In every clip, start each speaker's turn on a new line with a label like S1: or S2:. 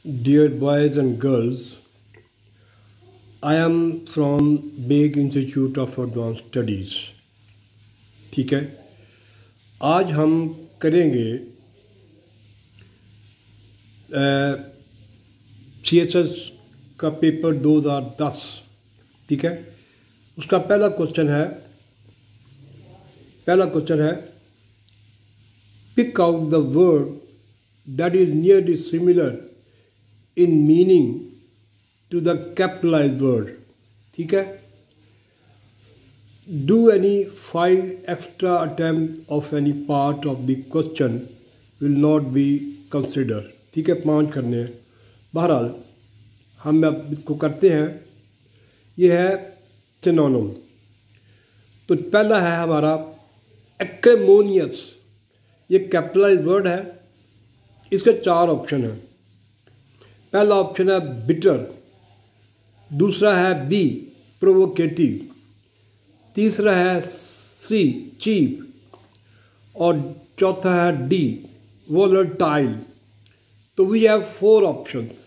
S1: Dear boys and girls, I am from Baig institute of advance studies. ठीक है, आज हम करेंगे CSS का पेपर 2010। ठीक है, उसका पहला क्वेश्चन है pick out the word that is nearly similar in meaning to the capitalized word. ठीक है, do any 5 extra attempt of any part of the question will not be considered. ठीक है, 5 करने हैं। बहरहाल हम अब इसको करते हैं। ये है सिनोनिम। तो पहला है हमारा एक्रेमोनियस। ये कैपिटलाइज्ड वर्ड है। इसके 4 ऑप्शन हैं। पहला ऑप्शन है बिटर, दूसरा है बी प्रोवोकेटिव, तीसरा है सी चीप और चौथा है डी वोलेटाइल। तो वी हैव 4 ऑप्शंस।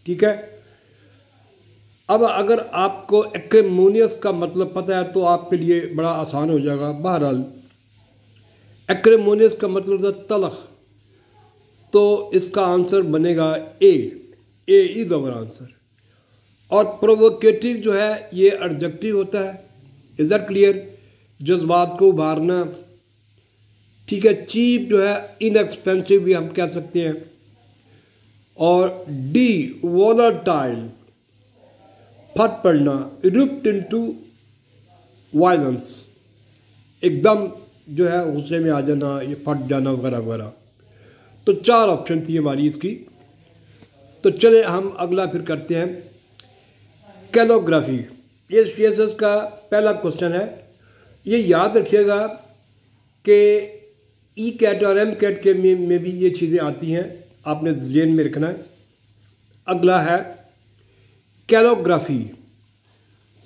S1: ठीक है, अब अगर आपको एक्रेमोनियस का मतलब पता है तो आपके लिए बड़ा आसान हो जाएगा। बहरहाल एक्रेमोनियस का मतलब होता है तलख, तो इसका आंसर बनेगा ए इज अवर आंसर। और प्रोवोकेटिव जो है ये एडजेक्टिव होता है। Is that clear? जज्बात को उभारना। ठीक है, चीप जो है इनएक्सपेंसिव भी हम कह सकते हैं। और डी वोलेटाइल, फट पड़ना, इरुप्ट इनटू वायलेंस, एकदम जो है गुस्से में आ जाना, ये फट जाना वगैरह वगैरह। तो 4 ऑप्शन थी हमारी इसकी। तो चले हम अगला फिर करते हैं कैलोग्राफी। ये CSS का पहला क्वेश्चन है। ये याद रखिएगा कि ई कैट और एम कैट के में भी ये चीज़ें आती हैं, आपने ज़हन में रखना है। अगला है कैलोग्राफी।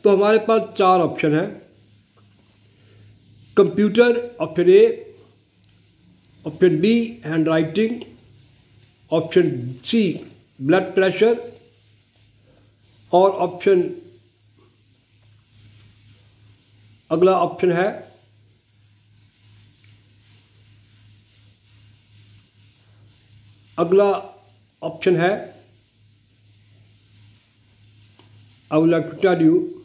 S1: तो हमारे पास 4 ऑप्शन है। Computer option A, option B hand writing, option C blood pressure और अगला ऑप्शन है I would like to tell you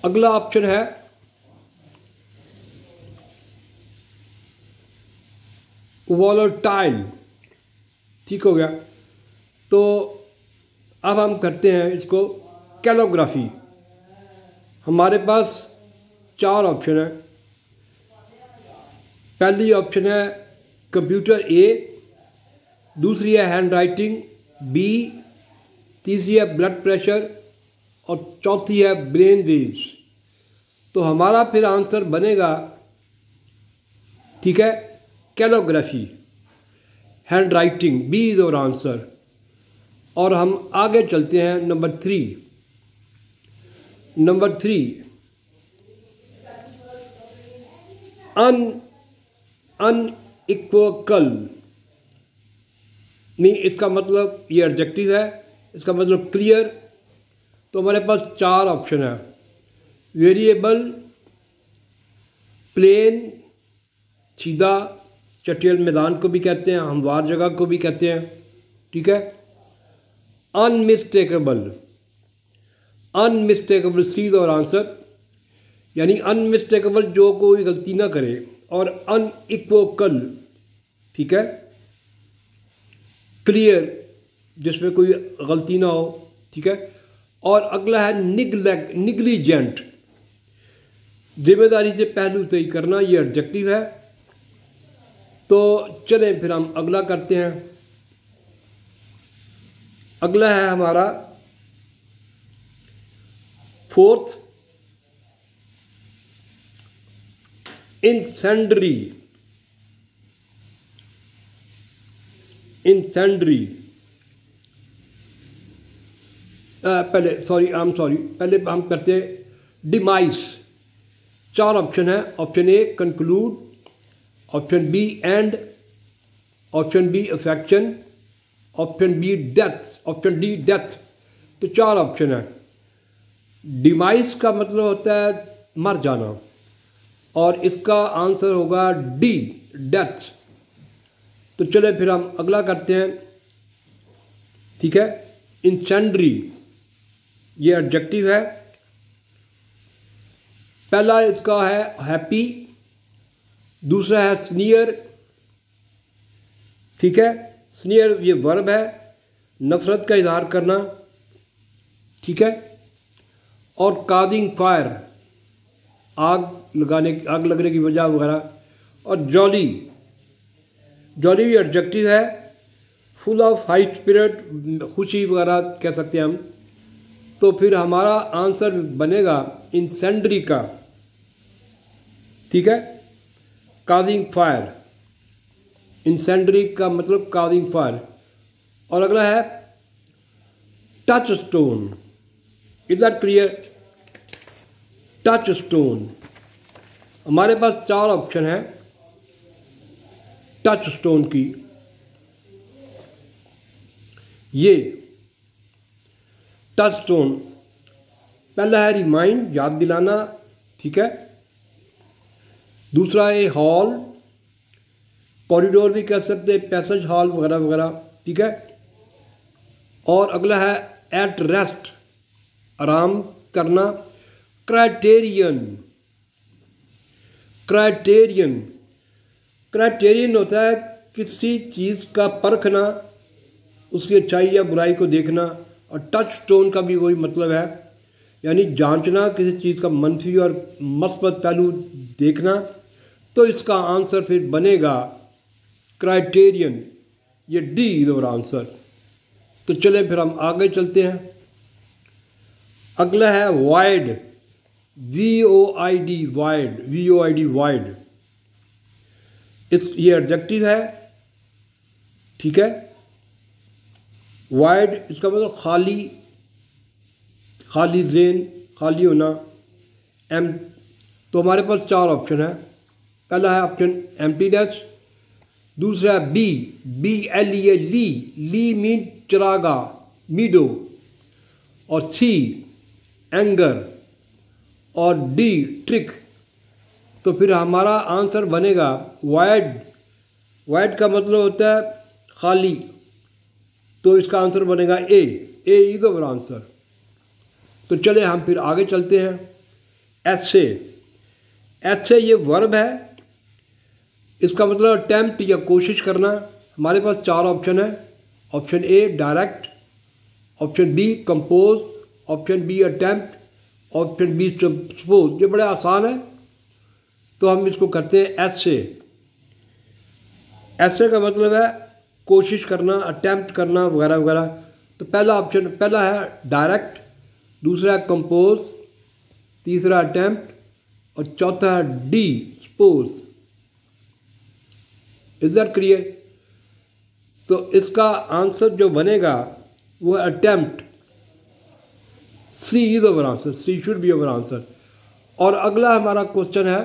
S1: अगला ऑप्शन है वोलेटाइल। ठीक हो गया। तो अब हम करते हैं इसको कैलोग्राफी। हमारे पास 4 ऑप्शन है। पहली ऑप्शन है कंप्यूटर ए, दूसरी है हैंड राइटिंग बी, तीसरी है ब्लड प्रेशर और चौथी है ब्रेन वेव्स। तो हमारा फिर आंसर बनेगा, ठीक है, calligraphy, hand writing, B is और आंसर। और हम आगे चलते हैं नंबर 3। अनइक्वोकल। नहीं, इसका मतलब ये एडजेक्टिव है, इसका मतलब क्लियर। तो हमारे पास 4 ऑप्शन है। वेरिएबल, प्लेन, सीधा, चटियल मैदान को भी कहते हैं, हमवार जगह को भी कहते हैं। ठीक है, अनमिस्टेकेबल सी और आंसर, यानी अनमिस्टेकेबल जो कोई गलती ना करे, और अनइक्वोकल, ठीक है, क्लियर जिसमें कोई गलती ना हो। ठीक है, और अगला है निग्लिजेंट, जिम्मेदारी से पहलू तय करना, ये एडजेक्टिव है। तो चलें फिर हम अगला करते हैं। अगला है हमारा 4th इंसेंडरी। पहले हम करते हैं डिमाइस। 4 ऑप्शन है। Option A conclude, option B end, option B affection, option B death, option D death. तो 4 ऑप्शन है। डिमाइस का मतलब होता है मर जाना, और इसका आंसर होगा डी डेथ। तो चले फिर हम अगला करते हैं। ठीक है, इंसेंडरी ये एडजेक्टिव है। पहला इसका है हैप्पी, दूसरा है स्नीयर। ठीक है, स्नीयर ये वर्ब है, नफरत का इजहार करना। ठीक है, और कादिंग फायर आग लगने की वजह वगैरह। और जॉली, जॉली भी एडजेक्टिव है, फुल ऑफ हाई स्पिरिट, खुशी वगैरह कह सकते हैं हम। तो फिर हमारा आंसर बनेगा इंसेंडरी का। ठीक है, कादिंग फायर, इंसेंडरी का मतलब कादिंग फायर। और अगला है touch stone. Is that clear? Touch stone, हमारे पास 4 ऑप्शन है टच स्टोन की। ये टच स्टोन पहला है रिमाइंड, याद दिलाना। ठीक है, दूसरा है हॉल, कॉरिडोर भी कह सकते हैं, पैसेज हॉल वगैरह वगैरह। ठीक है, और अगला है एट रेस्ट, आराम करना। क्राइटेरियन, क्राइटेरियन, क्राइटेरियन होता है किसी चीज़ का परखना, उसकी अच्छाई या बुराई को देखना। और टच स्टोन का भी वही मतलब है, यानी जांचना, किसी चीज़ का मंफी और मस्बत पहलू देखना। तो इसका आंसर फिर बनेगा क्राइटेरियन, ये डी इज आवर आंसर। तो चले फिर हम आगे चलते हैं। अगला है wide, VOID, wide, VOID wide. ये एडजेक्टिव है। ठीक है, वाइड इसका मतलब खाली, खाली ज़हन, खाली होना। तो हमारे पास 4 ऑप्शन है। पहला है ऑप्शन एम्प्टीनेस, दूसरा है BLE, ली मीन चरागा, मीडो। और C एंगर, और D ट्रिक। तो फिर हमारा आंसर बनेगा वाइड। वाइड का मतलब होता है खाली, तो इसका आंसर बनेगा ए इज आवर आंसर। तो चले हम फिर आगे चलते हैं। ऐसे, ऐसे ये वर्ब है, इसका मतलब अटेम्प्ट या कोशिश करना। हमारे पास 4 ऑप्शन है। Option A direct, option B compose, option B attempt, option B suppose. ये बड़ा आसान है, तो हम इसको करते हैं ऐसे। ऐसे का मतलब है कोशिश करना, अटेम्प्ट करना वगैरह वगैरह। तो पहला ऑप्शन, पहला है डायरेक्ट, दूसरा है कंपोज, तीसरा अटेम्प्ट, और चौथा है D suppose. Is that clear? तो इसका आंसर जो बनेगा वो है attempt. C is our answer, C should be our answer. और अगला हमारा क्वेश्चन है,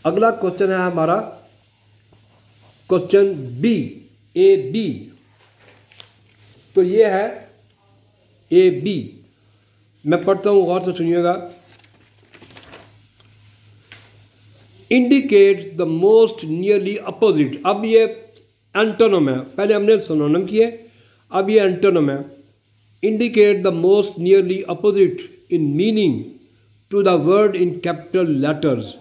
S1: अगला क्वेश्चन है हमारा क्वेश्चन बी, AB। तो ये है AB। मैं पढ़ता हूं, गौर से सुनिएगा। Indicate the most nearly opposite. अब ये एंटोनम है, पहले हमने सिनोनिम किए, अब ये एंटोनम है। Indicate the most nearly opposite in meaning to the word in capital letters.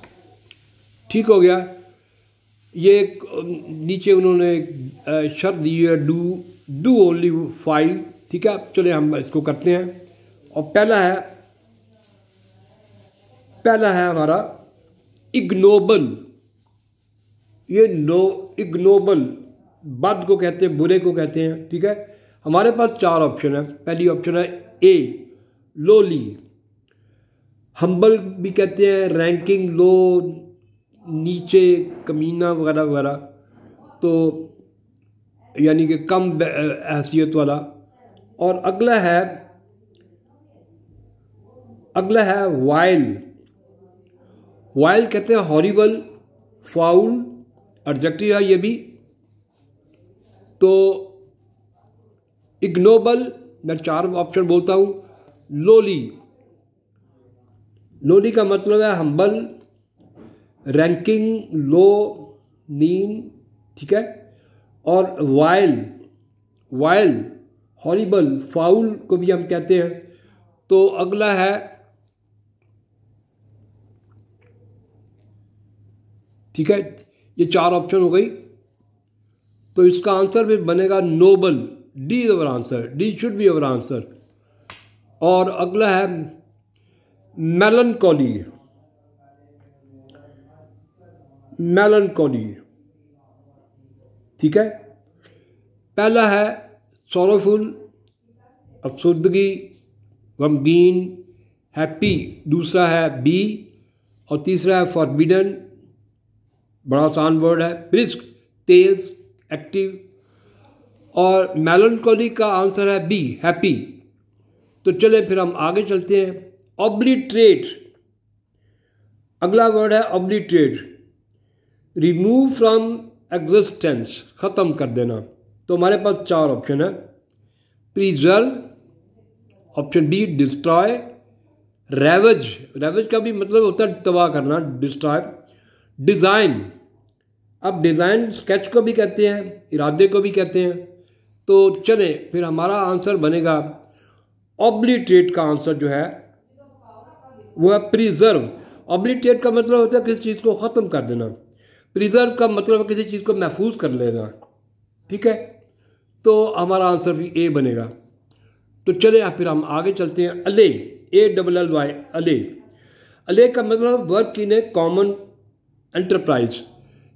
S1: ठीक हो गया। ये नीचे उन्होंने शर्त दी है डू ओनली 5। ठीक है, चले हम इसको करते हैं। और पहला है हमारा इग्नोबल। ये इग्नोबल बद को कहते हैं, बुरे को कहते हैं। ठीक है, हमारे पास 4 ऑप्शन है। पहली ऑप्शन है ए लोली, हम्बल भी कहते हैं, रैंकिंग लो, नीचे, कमीना वगैरह वगैरह, तो यानी कि कम हैसियत वाला। और अगला है वाइल। वाइल कहते हैं हॉरिबल, फाउल, एडजेक्टिव है ये भी। तो इग्नोबल, मैं 4 ऑप्शन बोलता हूँ। लोली, लोली का मतलब है हम्बल, रैंकिंग, लो, मीन, ठीक है। और वाइल हॉरिबल, फाउल को भी हम कहते हैं। तो अगला है ठीक है, ये 4 ऑप्शन हो गई। तो इसका आंसर भी बनेगा noble. D is our answer, D should be our answer. और अगला है मेलनकॉली। ठीक है। पहला है सॉरोफुल, अफसुर्दगी, गमगीन, हैप्पी, दूसरा है बी, और तीसरा है फॉरबिडन, बड़ा आसान वर्ड है। ब्रिस्क, तेज, एक्टिव। और मेलनकॉली का आंसर है बी, हैप्पी। तो चले फिर हम आगे चलते हैं। ऑब्लिटरेट, अगला वर्ड है ऑब्लिटरेट, रिमूव फ्रॉम एग्जिस्टेंस, ख़त्म कर देना। तो हमारे पास 4 ऑप्शन है। Preserve, option be destroy, ravage, ravage का भी मतलब होता है तबाह करना, डिस्ट्रॉय। डिज़ाइन, अब डिज़ाइन स्केच को भी कहते हैं, इरादे को भी कहते हैं। तो चले फिर हमारा आंसर बनेगा ऑब्लिटरेट का आंसर जो है वो है प्रिजर्व। ऑब्लिटरेट का मतलब होता है किसी चीज़ को ख़त्म कर देना। प्रिजर्व का मतलब है किसी चीज़ को महफूज कर लेना, ठीक है। तो हमारा आंसर भी ए बनेगा। तो चले फिर हम आगे चलते हैं। अले, ALLY, अले। अले का मतलब work in A common enterprise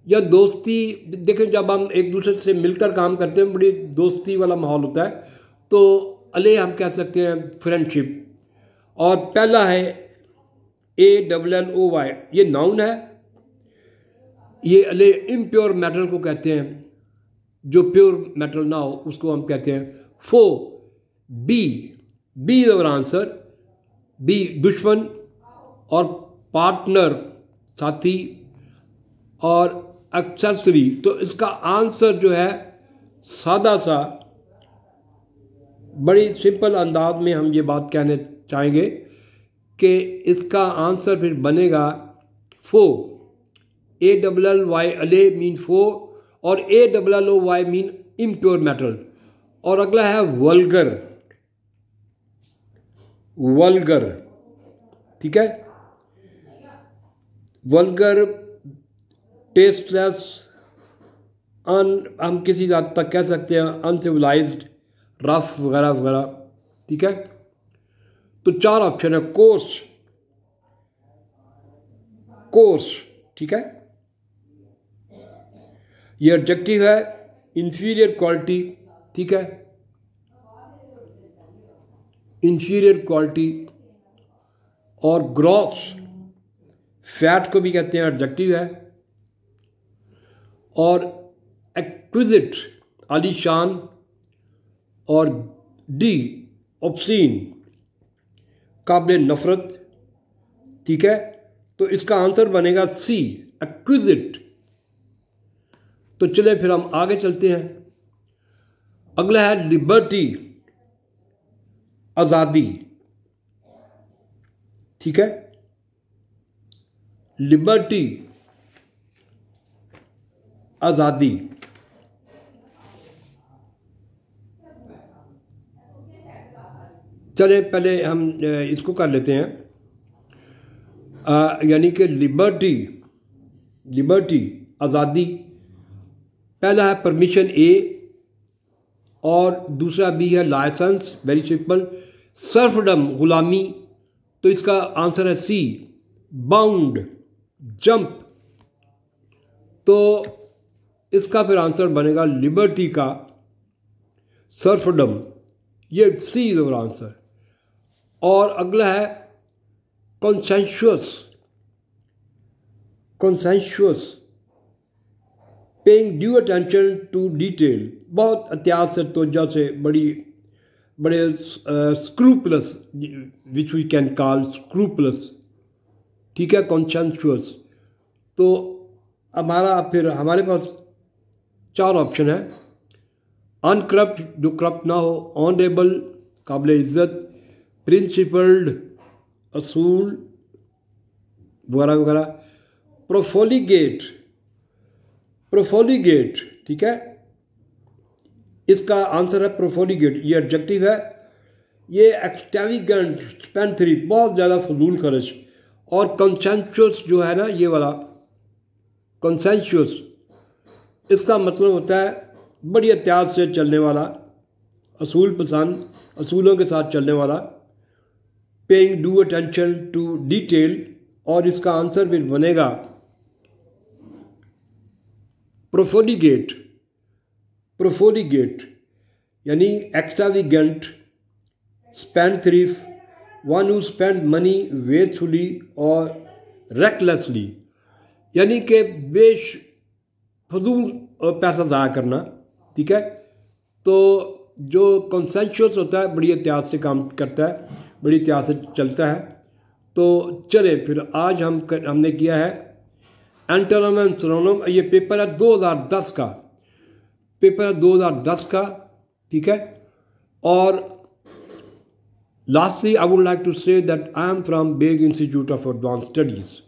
S1: या दोस्ती। देखें, जब हम एक दूसरे से मिलकर काम करते हैं बड़ी दोस्ती वाला माहौल होता है, तो अले हम कह सकते हैं फ्रेंडशिप। और पहला है ALLOY, ये नाउन है। ये अले इम्प्योर मेटल को कहते हैं, जो प्योर मेटल ना हो उसको हम कहते हैं foe. B is our answer, B दुश्मन, और पार्टनर साथी, और एक्सेसरी। तो इसका आंसर जो है सादा सा, बड़ी सिंपल अंदाज में हम ये बात कहने चाहेंगे कि इसका आंसर फिर बनेगा फो। ALLY, अले मीन फो, और ALLOY मीन इम्प्योर मेटल। और अगला है वल्गर, ठीक है। वल्गर, टेस्टलेस, हम किसी हद तक कह सकते हैं अनसिविलाइज्ड, रफ वगैरह वगैरह, ठीक है। तो 4 ऑप्शन है। कोर्स, ठीक है, ये एडजेक्टिव है। इंफीरियर क्वालिटी, ठीक है, इंफीरियर क्वालिटी। और ग्रॉस, फैट को भी कहते हैं, एडजेक्टिव है। और एक्विजिट, आलीशान। और डी ऑब्सीन, काबिल नफरत, ठीक है। तो इसका आंसर बनेगा सी, एक्विजिट। तो चले फिर हम आगे चलते हैं। अगला है लिबर्टी, आज़ादी, ठीक है। लिबर्टी, आज़ादी। चले पहले हम इसको कर लेते हैं, यानी कि लिबर्टी, आज़ादी। पहला है परमिशन, ए, और दूसरा बी है लाइसेंस, वेरी सिंपल। सर्फडम, गुलामी। तो इसका आंसर है सी, बाउंड, जंप। तो इसका फिर आंसर बनेगा लिबर्टी का सर्फडम, ये सी इज आंसर। और अगला है conscientious, paying due attention to detail, बहुत एहतियात से, तवज्जो से, बड़ी बड़े scrupulous, which we can call scrupulous, ठीक है, कॉन्शेंशुअस। तो फिर हमारे पास 4 ऑप्शन है। अनकरप्ट, जो करप्ट ना हो, ऑनरेबल, काबिल इज़्ज़त, प्रिंसिपल्ड, असूल वगैरह वगैरह, प्रोफोलिगेट, प्रोफोलिगेट, ठीक है, इसका आंसर है प्रोफोलिगेट। ये एडजेक्टिव है। ये एक्सट्राविगेंट, स्पेंथरी, बहुत ज़्यादा फजूल खर्च। और कंसेंशुअस जो है ना, ये वाला कंसेंशुअस, इसका मतलब होता है बड़ी एहतियात से चलने वाला, असूल पसंद, असूलों के साथ चलने वाला, paying due attention to detail. और इसका आंसर भी बनेगा प्रोफोलिगेट, प्रोफोलिगेट यानी extravagant, spendthrift, one who spend money wastefully और रेकलेसली, यानी कि फजूल पैसा ज़ाया करना, ठीक है। तो जो कंसेंशुअस होता है बड़ी एहतियात से काम करता है, बड़ी एहतियात से चलता है। तो चले फिर आज हमने किया है एंटोनिम एंड सिनोनिम। ये पेपर है 2010 का, पेपर है 2010 का, ठीक है। और lastly I would like to say that I am from Baig institute of advance studies.